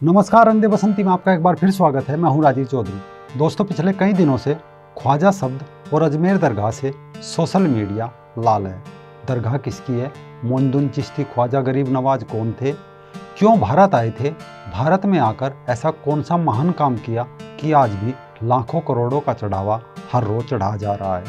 नमस्कार, अंधे बसंती में आपका एक बार फिर स्वागत है। मैं हूं राजीव चौधरी। दोस्तों, पिछले कई दिनों से ख्वाजा शब्द और अजमेर दरगाह से सोशल मीडिया लाल है। दरगाह किसकी है? मोइनुद्दीन चिश्ती ख्वाजा गरीब नवाज कौन थे? क्यों भारत आए थे? भारत में आकर ऐसा कौन सा महान काम किया कि आज भी लाखों करोड़ों का चढ़ावा हर रोज चढ़ा जा रहा है?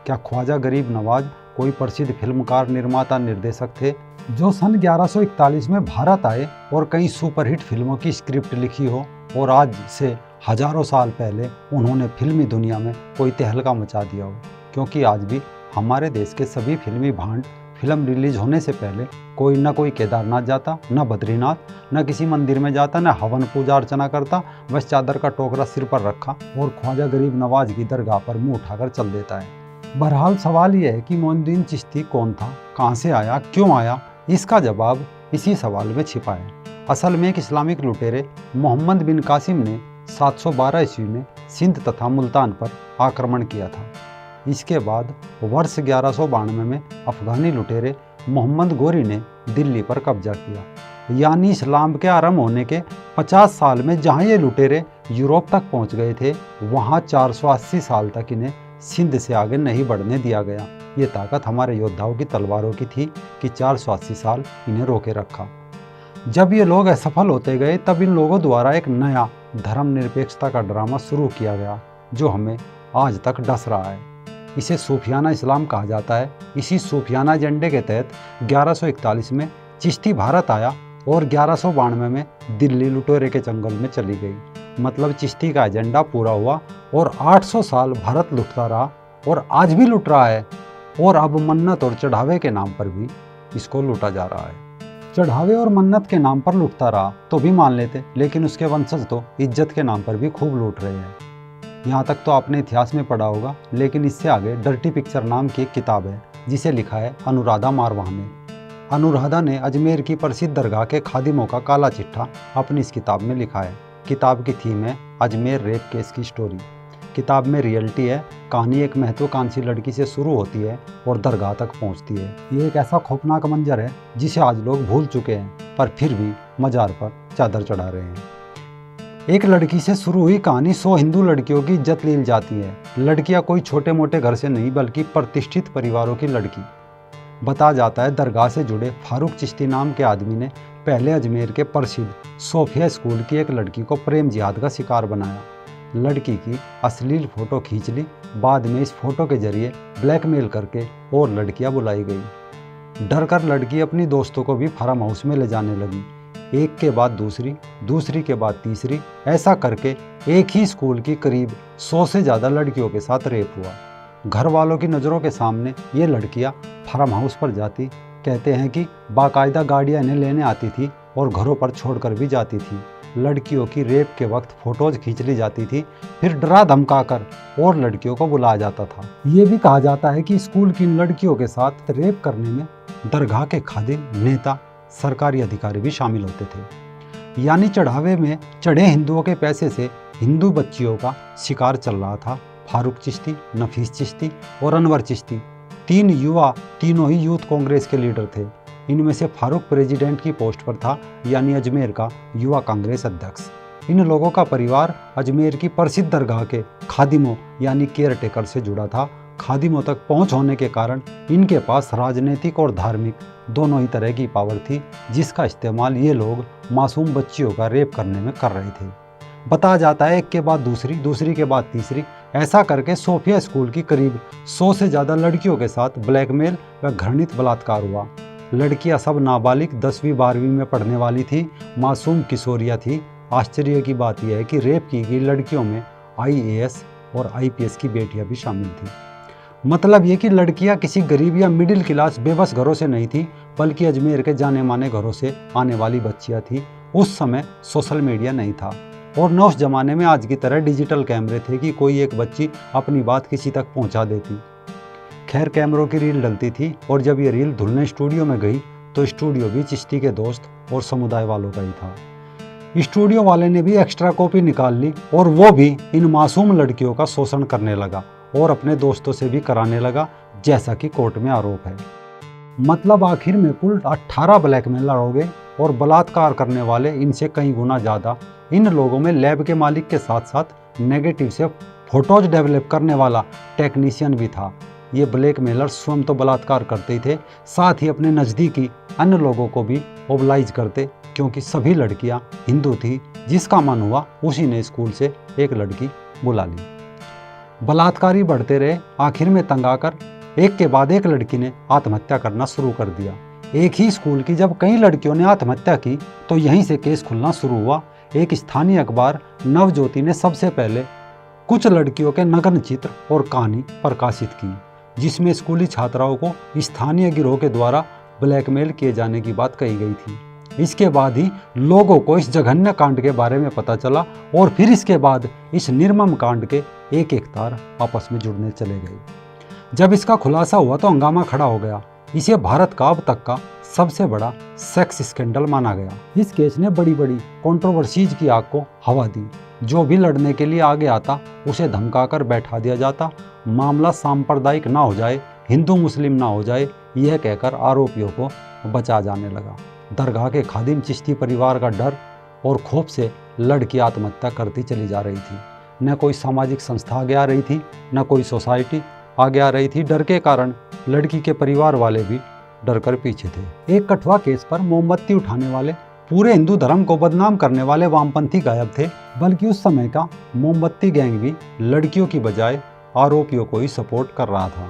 क्या ख्वाजा गरीब नवाज कोई प्रसिद्ध फिल्मकार, निर्माता, निर्देशक थे जो सन 1141 में भारत आए और कई सुपरहिट फिल्मों की स्क्रिप्ट लिखी हो और आज से हजारों साल पहले उन्होंने फिल्मी दुनिया में कोई तहलका मचा दिया हो? क्योंकि आज भी हमारे देश के सभी फिल्मी भांड फिल्म रिलीज होने से पहले कोई ना कोई केदारनाथ जाता, न बद्रीनाथ, न किसी मंदिर में जाता, न हवन पूजा अर्चना करता, बस चादर का टोकरा सिर पर रखा और ख्वाजा गरीब नवाज की दरगाह पर मुंह उठाकर चल देता है। बहरहाल सवाल यह है कि मोइनुद्दीन चिश्ती कौन था, कहाँ से आया, क्यों आया? इसका जवाब इसी सवाल में छिपा है। असल में एक इस्लामिक लुटेरे मोहम्मद बिन कासिम ने 712 ईस्वी में सिंध तथा मुल्तान पर आक्रमण किया था। इसके बाद वर्ष 1192 में अफगानी लुटेरे मोहम्मद गोरी ने दिल्ली पर कब्जा किया। यानी इस्लाम के आरंभ होने के 50 साल में जहाँ ये लुटेरे यूरोप तक पहुँच गए थे, वहाँ 480 साल तक इन्हें सिंध से आगे नहीं बढ़ने दिया गया। ये ताकत हमारे योद्धाओं की तलवारों की थी कि 480 साल इन्हें रोके रखा। जब ये लोग असफल होते गए, तब इन लोगों द्वारा एक नया धर्मनिरपेक्षता का ड्रामा शुरू किया गया जो हमें आज तक डस रहा है। इसे सूफियाना इस्लाम कहा जाता है। इसी सूफियाना एजेंडे के तहत 1141 में चिश्ती भारत आया और 1192 में दिल्ली लुटेरे के जंगल में चली गई। मतलब चिश्ती का एजेंडा पूरा हुआ और 800 साल भारत लुटता रहा और आज भी लुट रहा है। और अब मन्नत और चढ़ावे के नाम पर भी इसको लूटा जा रहा है। चढ़ावे और मन्नत के नाम पर लुटता रहा तो भी मान लेते, लेकिन उसके वंशज तो इज्जत के नाम पर भी खूब लूट रहे हैं। यहाँ तक तो आपने इतिहास में पढ़ा होगा, लेकिन इससे आगे डर्टी पिक्चर नाम की एक किताब है जिसे लिखा है अनुराधा मारवाह ने। अनुराधा ने अजमेर की प्रसिद्ध दरगाह के खादिमों का काला चिट्ठा अपनी इस किताब में लिखा है। किताब की थीम है अजमेर रेप केस की स्टोरी। किताब में रियलिटी है। कहानी एक महत्वाकांक्षी लड़की से शुरू होती है और दरगाह तक पहुंचती है। ये एक ऐसा खौफनाक मंजर है जिसे आज लोग भूल चुके हैं, पर फिर भी मजार पर चादर चढ़ा रहे हैं। एक लड़की से शुरू हुई कहानी 100 हिंदू लड़कियों की इज्जत लील जाती है। लड़कियां कोई छोटे मोटे घर से नहीं, बल्कि प्रतिष्ठित परिवारों की लड़की। बताया जाता है दरगाह से जुड़े फारूक चिश्ती नाम के आदमी ने पहले अजमेर के प्रसिद्ध सोफिया स्कूल की एक लड़की को प्रेम जिहाद का शिकार बनाया। लड़की की अश्लील फोटो खींच ली। बाद में इस फोटो के जरिए ब्लैकमेल करके और लड़कियां बुलाई गई। डर कर लड़की अपनी दोस्तों को भी फार्म हाउस में ले जाने लगी। एक के बाद दूसरी, दूसरी के बाद तीसरी, ऐसा करके एक ही स्कूल की करीब 100 से ज़्यादा लड़कियों के साथ रेप हुआ। घर वालों की नज़रों के सामने ये लड़कियां फार्म हाउस पर जाती। कहते हैं कि बाकायदा गाड़ियां इन्हें लेने आती थी और घरों पर छोड़कर भी जाती थी। लड़कियों की रेप के वक्त फोटोज खींच ली जाती थी, फिर डरा धमकाकर और लड़कियों को बुलाया जाता था। ये भी कहा जाता है कि स्कूल की लड़कियों के साथ रेप करने में दरगाह के खादिम, नेता, सरकारी अधिकारी भी शामिल होते थे। यानी चढ़ावे में चढ़े हिंदुओं के पैसे से हिंदू बच्चियों का शिकार चल रहा था। फारूक चिश्ती, नफीस चिश्ती और अनवर चिश्ती, 3 युवा, तीनों ही यूथ कांग्रेस के लीडर थे। इनमें से फारूक प्रेसिडेंट की पोस्ट पर था, यानी अजमेर का युवा कांग्रेस अध्यक्ष। इन लोगों का परिवार अजमेर की प्रसिद्ध दरगाह के खादिमों यानी केयर टेकर से जुड़ा था। खादिमों तक पहुंच होने के कारण इनके पास राजनीतिक और धार्मिक दोनों ही तरह की पावर थी, जिसका इस्तेमाल ये लोग मासूम बच्चियों का रेप करने में कर रहे थे। बताया जाता है एक के बाद दूसरी, दूसरी के बाद तीसरी, ऐसा करके सोफिया स्कूल की करीब 100 से ज़्यादा लड़कियों के साथ ब्लैकमेल व घृणित बलात्कार हुआ। लड़कियां सब नाबालिग 10वीं 12वीं में पढ़ने वाली थी, मासूम किशोरियां थी। आश्चर्य की बात यह है कि रेप की गई लड़कियों में IAS और IPS की बेटियां भी शामिल थी। मतलब ये कि लड़कियां किसी गरीब या मिडिल क्लास बेबस घरों से नहीं थी, बल्कि अजमेर के जाने माने घरों से आने वाली बच्चियां थी। उस समय सोशल मीडिया नहीं था और न उस जमाने में आज की तरह डिजिटल कैमरे थे कि कोई एक बच्ची अपनी बात किसी तक पहुंचा देती। खैर, कैमरों की रील डलती थी और जब ये रील धुलने स्टूडियो में गई तो स्टूडियो भी चिश्ती के दोस्त और समुदाय वालों का ही था। स्टूडियो वाले ने भी एक्स्ट्रा कॉपी निकाल ली और वो भी इन मासूम लड़कियों का शोषण करने लगा और अपने दोस्तों से भी कराने लगा, जैसा कि कोर्ट में आरोप है। मतलब आखिर में कुल 18 ब्लैकमेलर हो गए और बलात्कार करने वाले इनसे कई गुना ज़्यादा। इन लोगों में लैब के मालिक के साथ साथ नेगेटिव से फोटोज डेवलप करने वाला टेक्नीशियन भी था। ये ब्लैकमेलर स्वयं तो बलात्कार करते ही थे, साथ ही अपने नज़दीकी अन्य लोगों को भी मोबिलाइज करते, क्योंकि सभी लड़कियां हिंदू थी। जिसका मन हुआ उसी ने स्कूल से एक लड़की बुला ली। बलात्कारी बढ़ते रहे, आखिर में तंग आकर एक के बाद एक लड़की ने आत्महत्या करना शुरू कर दिया। एक ही स्कूल की जब कई लड़कियों ने आत्महत्या की तो यहीं से केस खुलना शुरू हुआ। एक स्थानीय अखबार नवज्योति ने सबसे पहले कुछ लड़कियों के नग्न चित्र और कहानी प्रकाशित की, जिसमें स्कूली छात्राओं को स्थानीय गिरोह के द्वारा ब्लैकमेल किए जाने की बात कही गई थी। इसके बाद ही लोगों को इस जघन्य कांड के बारे में पता चला और फिर इसके बाद इस निर्मम कांड के एक एक तार आपस में जुड़ने चले गए। जब इसका खुलासा हुआ तो हंगामा खड़ा हो गया। इसे भारत का अब तक का सबसे बड़ा सेक्स स्कैंडल माना गया। इस केस ने बड़ी बड़ी कंट्रोवर्सीज की आग को हवा दी। जो भी लड़ने के लिए आगे आता उसे धमकाकर बैठा दिया जाता। मामला सांप्रदायिक ना हो जाए, हिंदू मुस्लिम ना हो जाए, यह कहकर आरोपियों को बचा जाने लगा। दरगाह के खादिम चिश्ती परिवार का डर और खौफ से लड़की आत्महत्या करती चली जा रही थी। न कोई सामाजिक संस्था आगे आ रही थी, न कोई सोसाइटी आगे आ रही थी। डर के कारण लड़की के परिवार वाले भी डर कर पीछे थे। एक कठुआ केस पर मोमबत्ती उठाने वाले, पूरे हिंदू धर्म को बदनाम करने वाले वामपंथी गायब थे, बल्कि उस समय का मोमबत्ती गैंग भी लड़कियों की बजाय आरोपियों को ही सपोर्ट कर रहा था।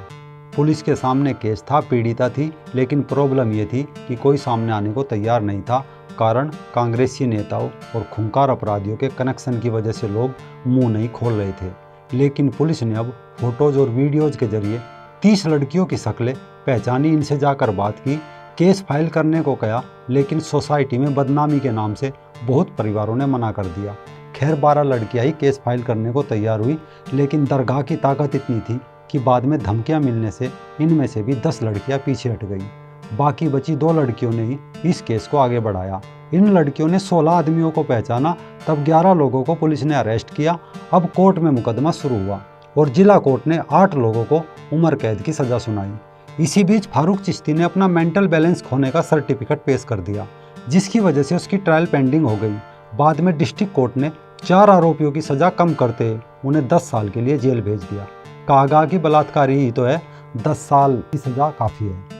पुलिस के सामने केस था, पीड़िता थी, लेकिन प्रॉब्लम ये थी कि कोई सामने आने को तैयार नहीं था। कारण कांग्रेसी नेताओं और खूंखार अपराधियों के कनेक्शन की वजह से लोग मुंह नहीं खोल रहे थे। लेकिन पुलिस ने अब फोटोज और वीडियोज के जरिए 30 लड़कियों की शक्लें पहचानी, इनसे जाकर बात की, केस फाइल करने को कहा, लेकिन सोसाइटी में बदनामी के नाम से बहुत परिवारों ने मना कर दिया। खैर 12 लड़कियां ही केस फाइल करने को तैयार हुई, लेकिन दरगाह की ताकत इतनी थी कि बाद में धमकियां मिलने से इनमें से भी 10 लड़कियां पीछे हट गई। बाकी बची 2 लड़कियों ने ही इस केस को आगे बढ़ाया। इन लड़कियों ने 16 आदमियों को पहचाना, तब 11 लोगों को पुलिस ने अरेस्ट किया। अब कोर्ट में मुकदमा शुरू हुआ और जिला कोर्ट ने 8 लोगों को उम्र कैद की सजा सुनाई। इसी बीच फारूक चिश्ती ने अपना मेंटल बैलेंस खोने का सर्टिफिकेट पेश कर दिया, जिसकी वजह से उसकी ट्रायल पेंडिंग हो गई। बाद में डिस्ट्रिक्ट कोर्ट ने 4 आरोपियों की सजा कम करते उन्हें 10 साल के लिए जेल भेज दिया। कहा गया कि बलात्कारी ही तो है, 10 साल की सजा काफ़ी है।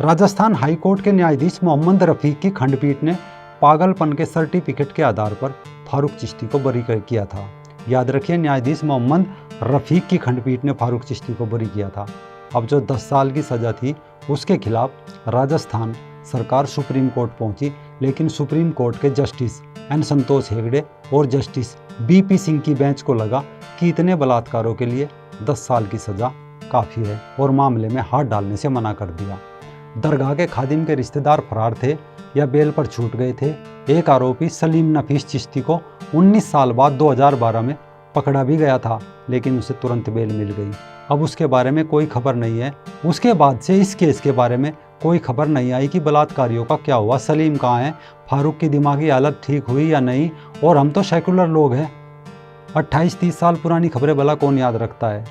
राजस्थान हाई कोर्ट के न्यायाधीश मोहम्मद रफीक की खंडपीठ ने पागलपन के सर्टिफिकेट के आधार पर फारूक चिश्ती को बरी किया था। याद रखिए, न्यायाधीश मोहम्मद रफीक की खंडपीठ ने फारूक चिश्ती को बरी किया था। अब जो 10 साल की सज़ा थी उसके खिलाफ राजस्थान सरकार सुप्रीम कोर्ट पहुंची, लेकिन सुप्रीम कोर्ट के जस्टिस एन संतोष हेगड़े और जस्टिस बीपी सिंह की बेंच को लगा कि इतने बलात्कारों के लिए 10 साल की सज़ा काफ़ी है और मामले में हाथ डालने से मना कर दिया। दरगाह के खादिम के रिश्तेदार फरार थे या बेल पर छूट गए थे। एक आरोपी सलीम नफीस चिश्ती को 19 साल बाद 2012 में पकड़ा भी गया था, लेकिन उसे तुरंत बेल मिल गई। अब उसके बारे में कोई खबर नहीं है। उसके बाद से इस केस के बारे में कोई खबर नहीं आई कि बलात्कारियों का क्या हुआ, सलीम कहाँ है, फारूक की दिमागी हालत ठीक हुई या नहीं। और हम तो सेकुलर लोग हैं, 28-30 साल पुरानी खबरें भला कौन याद रखता है।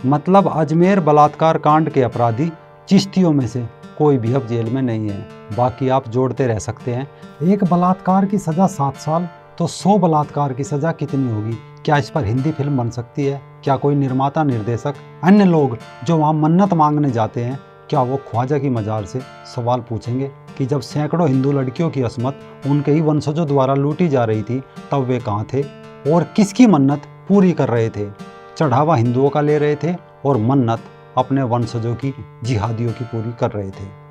मतलब अजमेर बलात्कार कांड के अपराधी चिश्तियों में से कोई भी अब जेल में नहीं है। बाकी आप जोड़ते रह सकते हैं। एक बलात्कार की सज़ा 7 साल, तो 100 बलात्कार की सज़ा कितनी होगी? क्या इस पर हिंदी फिल्म बन सकती है? क्या कोई निर्माता, निर्देशक, अन्य लोग जो वहाँ मन्नत मांगने जाते हैं, क्या वो ख्वाजा की मजार से सवाल पूछेंगे कि जब सैकड़ों हिंदू लड़कियों की अस्मत उनके ही वंशजों द्वारा लूटी जा रही थी, तब वे कहाँ थे और किसकी मन्नत पूरी कर रहे थे? चढ़ावा हिंदुओं का ले रहे थे और मन्नत अपने वंशजों की, जिहादियों की पूरी कर रहे थे।